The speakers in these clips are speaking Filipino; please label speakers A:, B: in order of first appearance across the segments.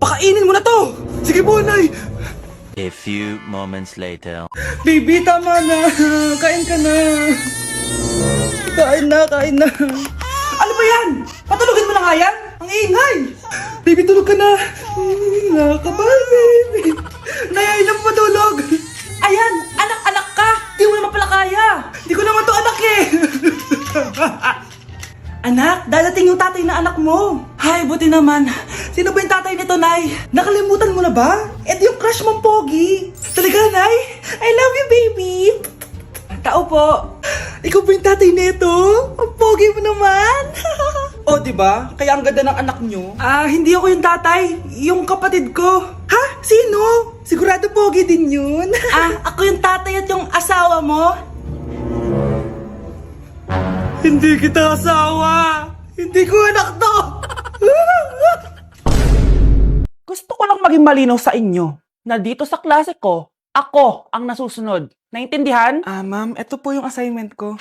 A: Pakainin mo na to! Sige po, Nay!
B: A few moments later.
A: Baby, tama na. Kain ka na. Kain na. Ano ba yan? Patulogin mo na nga yan? Ang ingay! Baby, tulog ka na. Nakakabal, baby. Nay, lang patulog. Ayan, anak-anak ka. Di mo naman pala kaya. Di ko naman to anak eh. Anak, dadating yung tatay na anak mo. Hay, buti naman. Sino ba yung tatay nito, Nay? Nakalimutan mo na ba? Eh, yung crush mong pogi. Talaga, Nay? I love you, baby. Tao po. Ikaw ba yung tatay nito? Ang pogi mo naman. Oh, di ba? Kaya ang ganda ng anak nyo. Hindi ako yung tatay. Yung kapatid ko. Ha? Sino? Sigurado pogi din yun. Ako yung tatay at yung asawa mo? Hindi kita asawa! Hindi ko anak to!
C: Gusto ko lang maging malinaw sa inyo na dito sa klase ko, ako ang nasusunod. Naintindihan?
A: Ma'am, ito po yung assignment ko.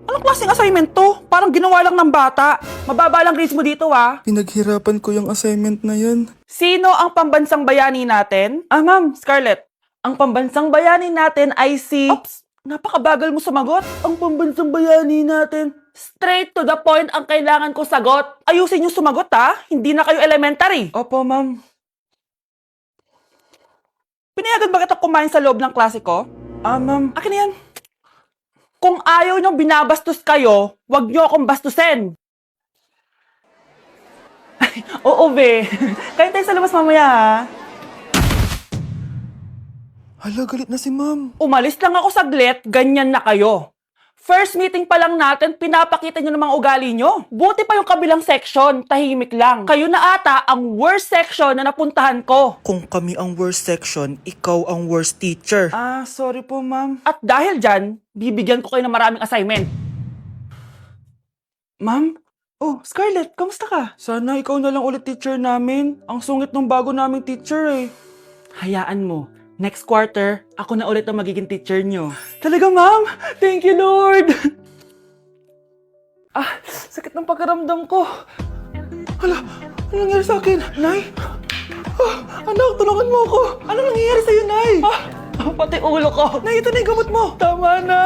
C: Anong klaseng assignment to? Parang ginawa lang ng bata. Mababa lang grades mo dito, ah.
A: Pinaghirapan ko yung assignment na yun.
C: Sino ang pambansang bayani natin? Ma'am, Scarlett. Ang pambansang bayani natin ay si... Oops! Napakabagal mo sumagot. Ang pambansang bayani natin. Straight to the point ang kailangan ko sagot. Ayusin yung sumagot, ha? Hindi na kayo elementary.
A: Opo, ma'am.
C: Pinayagan ba kita kumain sa loob ng klase ko?
A: Ma'am.
C: Akin na yan. Kung ayaw niyong binabastos kayo, wag niyo akong bastusin. Ay, oo, be. Kain tayo sa labas mamaya, ha?
A: Hala, galit na si ma'am.
C: Umalis lang ako saglit, ganyan na kayo. First meeting pa lang natin, pinapakita nyo ng mga ugali nyo. Buti pa yung kabilang section, tahimik lang. Kayo na ata ang worst section na napuntahan ko.
A: Kung kami ang worst section, ikaw ang worst teacher. Sorry po, ma'am.
C: At dahil dyan, bibigyan ko kayo ng maraming assignment.
A: Ma'am? Oh, Scarlett, kamusta ka? Sana ikaw na lang ulit teacher namin. Ang sungit ng bago naming teacher eh.
C: Hayaan mo, next quarter, ako na ulit ang magiging teacher nyo.
A: Talaga, ma'am? Thank you, Lord! Sakit ng pakiramdam ko. Hala, ano nangyari sa akin? Nay? Anak, tulungan mo ako. Ano nangyayari sa'yo, Nay?
C: Pati ulo ko.
A: Nay, ito na yung gamot mo. Tama na.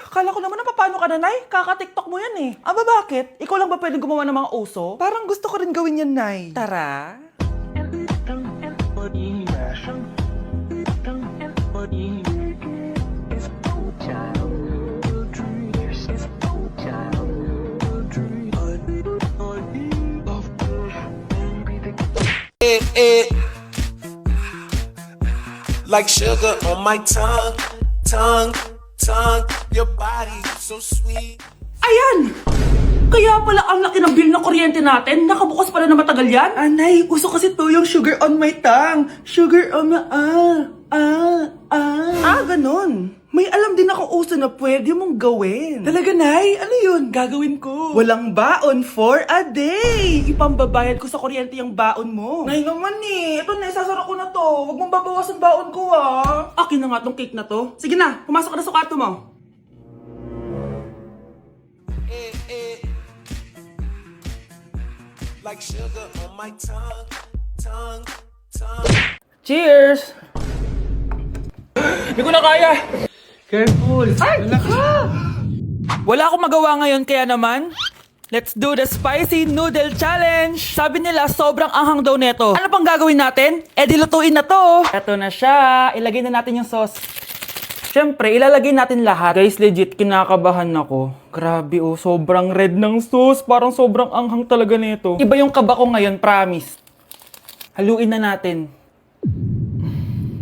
C: Kala ko naman na paano ka na, Nay? Kaka-tiktok mo yan eh.
A: Aba, bakit?
C: Ikaw lang ba pwedeng gumawa ng mga uso?
A: Parang gusto ko rin gawin yan, Nay.
C: Tara.
D: Like sugar on my tongue, your body so sweet.
C: Ayan! Kaya pala ang laki ng bill ng kuryente natin. Nakabukas pala na matagal yan.
A: Nay, uso kasi to yung sugar on my tongue. Sugar on my... Ganon. May alam din akong uso na pwede mong gawin. Talaga, Nay? Ano yun? Gagawin ko. Walang baon for a day. Ipambabayad ko sa kuryente yung baon mo. Nay naman eh. Ito na, isasara ko na to. Huwag mong babawasan baon ko, ah.
C: Akin na nga tong cake na to. Sige na, pumasok ka na sa kwarto mo.
D: Like sugar on my tongue.
C: Cheers!
A: Hindi ko na kaya. Careful. Ay!
C: Wala akong magawa ngayon kaya naman, let's do the spicy noodle challenge! Sabi nila sobrang anghang daw neto. Ano pang gagawin natin? Eh dilutuin na to! Eto na siya. Ilagay na natin yung sauce. Siyempre, ilalagay natin lahat. Guys, legit, kinakabahan ako. Grabe oh, sobrang red ng sauce. Parang sobrang anghang talaga nito. Iba yung kaba ko ngayon, promise. Haluin na natin.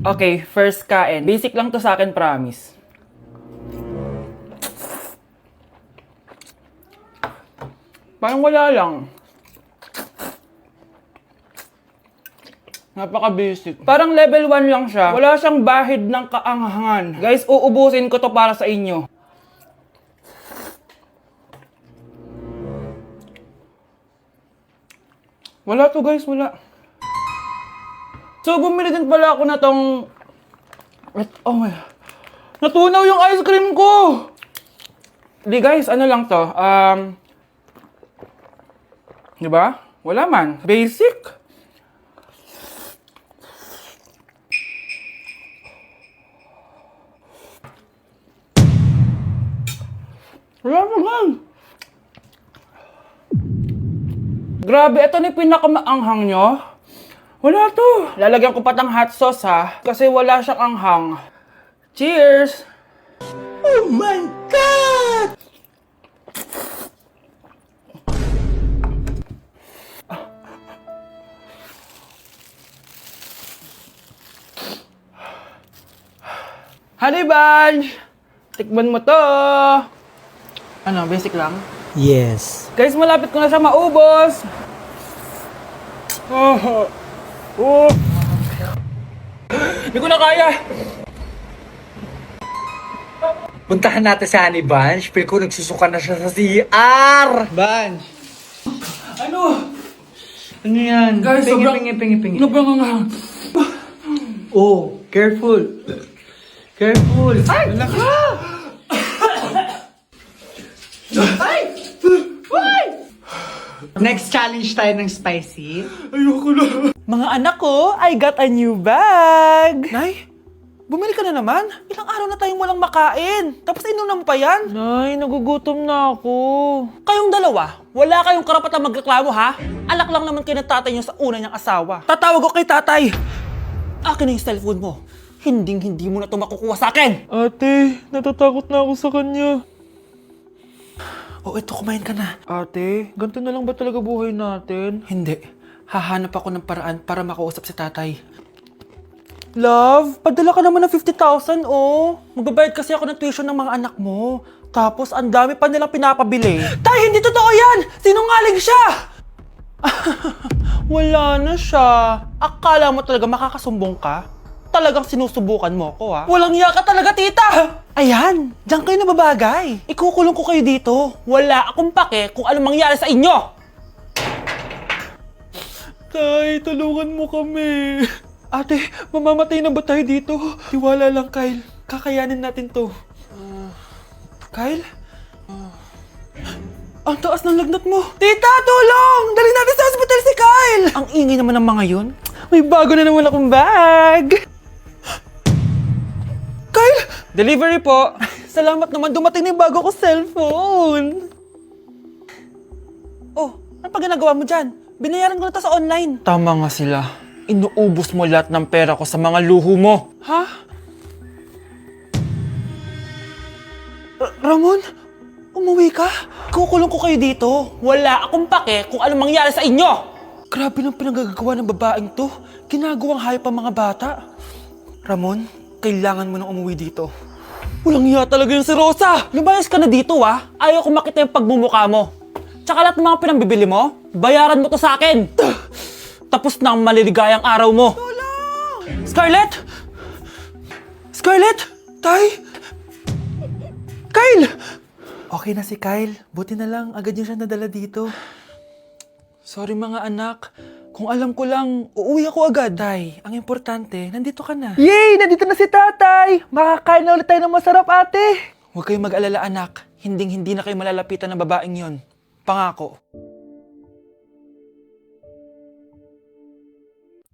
C: Okay, first kain. Basic lang to sa akin, promise. Parang wala lang. Napaka-basic. Parang level 1 lang siya. Wala siyang bahid ng kaanghangan. Guys, uubusin ko to para sa inyo. Wala to guys, wala. So, bumili din pala ako na tong... Oh my... Natunaw yung ice cream ko! Di guys, ano lang to? Di ba? Wala man. Basic. Wala naman. Grabe, ito na yung pinakamaanghang nyo. Wala to. Lalagyan ko pa ng hot sauce ha. Kasi wala siyang anghang. Cheers!
A: Oh my God!
C: Honey Bunch! Tikman mo to! Ano, basic lang?
A: Yes.
C: Guys, malapit ko na siya maubos! Hindi ko na kaya!
E: Puntahan natin si Honey Bunch. Feel ko nagsusuka na siya sa CR. Bunch!
C: Ano?
E: Ano yan?
C: Guys,
E: pingi,
C: sobrang...
E: pingi.
C: Sobrang anghang.
E: Oh, careful. Careful. Ay! Wala ka! Next challenge tayo ng spicy.
C: Mga anak ko, I got a new bag! Nay, bumili ka na naman? Ilang araw na tayong walang makain. Tapos inunan mo pa yan? Nay, nagugutom na ako. Kayong dalawa, wala kayong karapatang magreklamo ha? Alak lang naman kayo ng tatay niyo sa una niyang asawa. Tatawag ko kay tatay. Akin na yung cellphone mo. Hindi mo na ito makukuha sa akin.
F: Ate, natatakot na ako sa kanya.
C: O ito, kumain ka na.
F: Ate, ganito na lang ba talaga buhay natin?
C: Hindi. Hahanap ako ng paraan para makausap si tatay. Love, padala ka naman ng 50,000, oh. Magbabayad kasi ako ng tuition ng mga anak mo. Tapos, ang dami pa nilang pinapabili. Tay, hindi totoo yan! Sinungaling siya! Wala na siya. Akala mo talaga makakasumbong ka? Talagang sinusubukan mo ko, ha? Walang iya ka talaga, tita! Ayan, diyan kayo nababagay. Ikukulong ko kayo dito. Wala akong pake kung anong mangyari sa inyo.
F: Tay, tulungan mo kami. Ate, mamamatay na ba tayo dito? Tiwala lang, Kyle. Kakayanin natin to.
C: Kyle? Ang taas ng lagnat mo. Tita, tulong! Dali natin sa hospital si Kyle! Ang ingay naman ng mga yun. May bago na naman akong bag. Kyle! Delivery po. Salamat naman, dumating na yung bago ko cellphone. Oh, ano pa ginagawa mo dyan? Binayaran ko na to sa online. Tama nga sila. Inuubos mo lahat ng pera ko sa mga luho mo. Ha? Ramon? Umuwi ka? Kukulong ko kayo dito. Wala akong pake kung anong mangyari sa inyo. Grabe ng pinagagawa ng babaeng to. Ginagawang hayop ang mga bata. Ramon, kailangan mo nang umuwi dito. Walang iya talaga yung si Rosa. Lumayas ka na dito, ha? Ayaw ko makita yung pagmumukha mo. Tsaka lahat ng mga pinambibili mo, bayaran mo to sa akin. Tapos na ang maliligayang araw mo. Scarlett! Scarlett! Tay! Kyle! Okay na si Kyle. Buti na lang, agad niya siya nadala dito. Sorry mga anak. Kung alam ko lang, uuwi ako agad. Tay, ang importante, nandito ka na.
F: Yay! Nandito na si tatay! Makakain na ulit tayo ng masarap, ate!
C: Huwag kayong mag-alala anak. Hindi na kayo malalapitan ng babaeng yon. Pangako.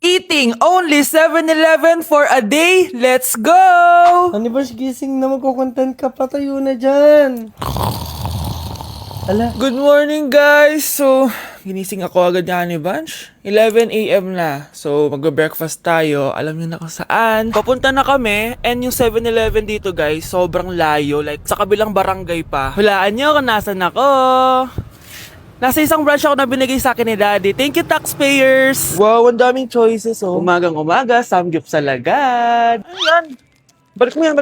C: Eating only 7-Eleven for a day. Let's go!
A: Honey Bunch, gising na, magkukontent ka, patayo na dyan. Ala,
C: Good morning guys! So, ginising ako agad ni Honey Bunch. 11 a.m. na. So, magbe-breakfast tayo. Alam niyo na kung saan. Papunta na kami. And yung 7-Eleven dito guys, sobrang layo. Like, sa kabilang barangay pa. Hulaan niyo kung nasan ako. Nasa isang branch ako na binigay sa akin ni Daddy. Thank you, taxpayers!
F: Wow, ang daming choices, oh.
C: Umagang-umaga, samgyup sa lagad. Ano yan? Balik mo yan.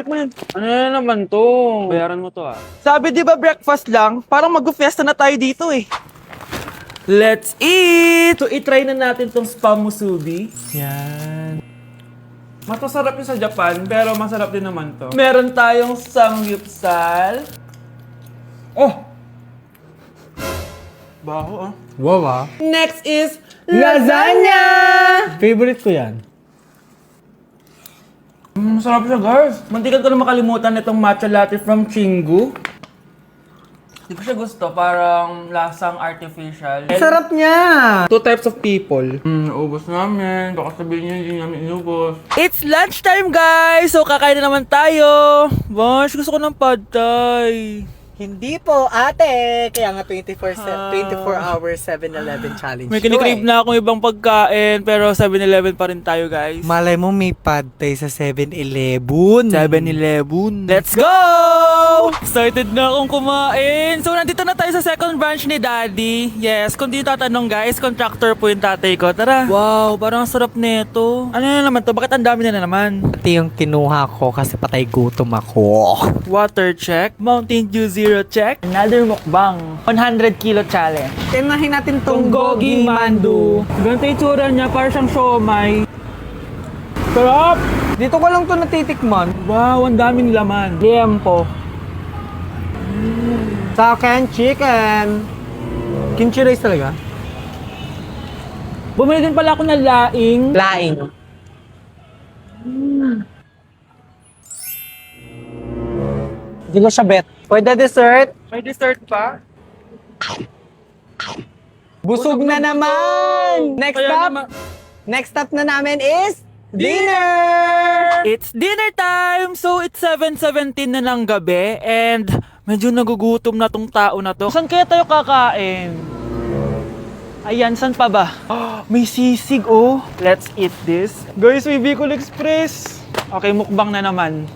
C: Ano na naman to? Bayaran mo to, ah. Sabi di ba breakfast lang? Parang mag-fiesta na tayo dito, eh. Let's eat! So, itry na natin tong spam musubi. Yan. Mas masarap yung sa Japan, pero masarap din naman to. Meron tayong samgyupsal. Oh! Baho, ah.
F: Wow, ah.
C: Next is lasagna!
F: Favorite ko yan.
C: Masarap siya, guys. Mantikan ko na makalimutan itong matcha latte from Chingu. Di ko siya gusto, parang lasang artificial.
E: Sarap niya!
F: Two types of people.
C: Ubus namin. Baka sabihin niyo hindi namin inubos. It's lunchtime, guys! So, kakain na naman tayo. Bash, gusto ko ng pad thai.
E: Hindi po, ate! Kaya nga 24 hours 7-Eleven challenge.
C: May kinikrave na akong ibang pagkain, pero 7-Eleven pa rin tayo, guys.
E: Malay mo may pad thai sa 7-Eleven.
C: 7-Eleven. Let's go! Excited na akong kumain. So, nandito na tayo sa second branch ni Daddy. Yes, kung di tatanong guys, contractor po yung tatay ko. Tara. Wow, parang sarap nito. Ano na naman to? Bakit ang dami na naman?
E: Ito yung kinuha ko kasi patay gutom ako.
C: Water check. Mountain Dew Zero check. Another mukbang. 100 kilo challenge.
E: Tinahin natin tong
C: Gogi Mandu. Ganito yung tsura niya, parang siyang siomay. Sarap!
E: Dito ko lang to natitikman.
C: Wow, ang daming laman. Liempo.
E: Sa akin, chicken. Kimchi rice talaga?
C: Bumili din pala ako ng laing.
E: Laing. Hindi ko siya bet. Pwede dessert?
C: May dessert pa?
E: Busog na naman!
C: Kaya
E: Next stop na namin is dinner!
C: It's dinner time! So, it's 7:17 na ng gabi and medyo nagugutom na tong tao na to. Saan kaya tayo kakain? Ayan, saan pa ba? May sisig, oh. Let's eat this. Guys, may Bicol Express. Okay, mukbang na naman.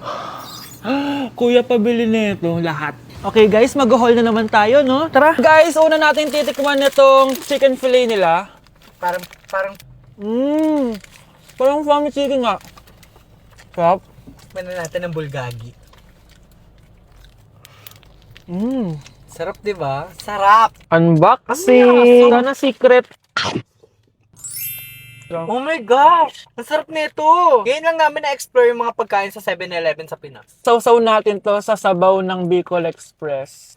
C: Kuya, pabili nito lahat. Okay guys, mag-haul na naman tayo, no? Tara! Guys, una natin titikman nitong chicken fillet nila.
E: Parang
C: Parang family chicken nga. Sarap.
E: Tikman na natin ng bulgagi.
C: Mmm.
E: Sarap, di ba? Sarap!
C: Unboxing! Sana secret.
E: Oh my gosh! Ang sarap nito! Ngayon lang namin na-explore yung mga pagkain sa 7-Eleven sa Pinas.
C: Sausaw natin to sa sabaw ng Bicol Express.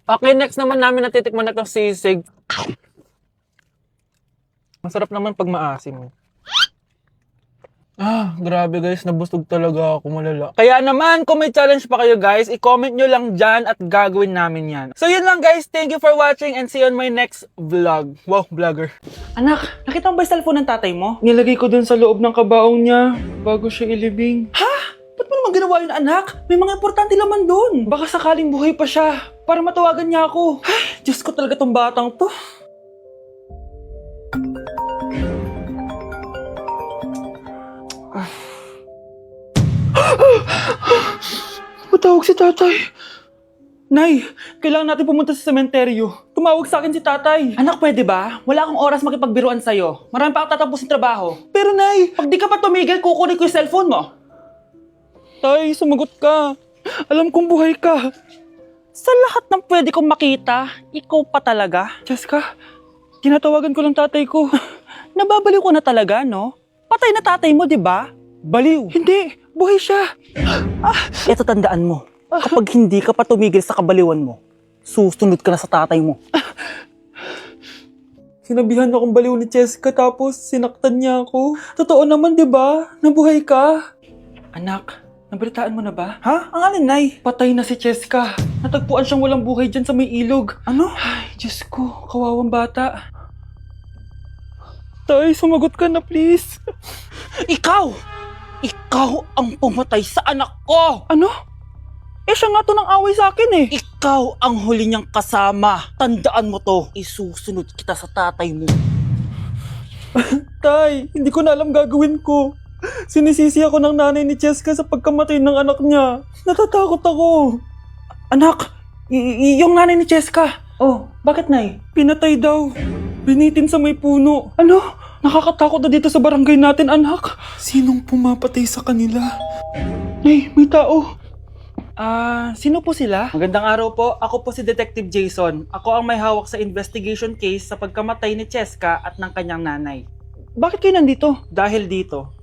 C: Okay, next naman namin natitikman na itong sisig. Masarap naman pag maasim. Grabe guys, nabusog talaga ako, malala. Kaya naman, kung may challenge pa kayo guys, i-comment nyo lang dyan at gagawin namin yan. So yun lang guys, thank you for watching and see you on my next vlog. Wow, vlogger. Anak, nakita mo ba yung cellphone ng tatay mo? Nilagay ko dun sa loob ng kabaong niya bago siya ilibing. Ha? Ba't mo naman ginawa yun anak? May mga importante laman dun. Baka sakaling buhay pa siya para matawagan niya ako. Ay, Diyos ko talaga tong batang to. Patawag si tatay. Nay, kailangan natin pumunta sa sementeryo. Tumawag sa akin si tatay. Anak, pwede ba? Wala akong oras makipagbiruan sa'yo. Marami pa akong tatapusin trabaho. Pero nay, pag di ka pa tumigil, kukunin ko yung cellphone mo. Tay, sumagot ka. Alam kong buhay ka. Sa lahat ng pwede kong makita, ikaw pa talaga. Jessica, tinatawagan ko lang tatay ko. Nababaliw ko na talaga, no? Patay na tatay mo, di ba? Baliw. Hindi, buhay siya. Ito tandaan mo. Kapag hindi ka pa tumigil sa kabaliwan mo, susunod ka na sa tatay mo. Sinabihan akong baliw ni Jessica tapos sinaktan niya ako. Totoo naman, di ba? Nabuhay ka. Anak, nabalitaan mo na ba? Ha? Ang alin, Nay? Patay na si Jessica. Natagpuan siyang walang buhay dyan sa may ilog. Ano? Ay, Diyos ko, kawawang bata. Tay, sumagot ka na please. Ikaw! Ikaw ang pumatay sa anak ko! Ano? Eh siya nga to nang away sa akin eh. Ikaw ang huli niyang kasama. Tandaan mo to. Isusunod kita sa tatay mo. Tay, hindi ko na alam gagawin ko. Sinisisi ako ng nanay ni Jessica sa pagkamatay ng anak niya. Natatakot ako. Anak, yung nanay ni Jessica. Oh, bakit nay? Pinatay daw. Binitin sa may puno. Ano? Nakakatakot na dito sa barangay natin, anak. Sinong pumapatay sa kanila? Nay, may tao. Sino po sila? Magandang araw po. Ako po si Detective Jason. Ako ang may hawak sa investigation case sa pagkamatay ni Cheska at ng kanyang nanay. Bakit kayo nandito? Dahil dito,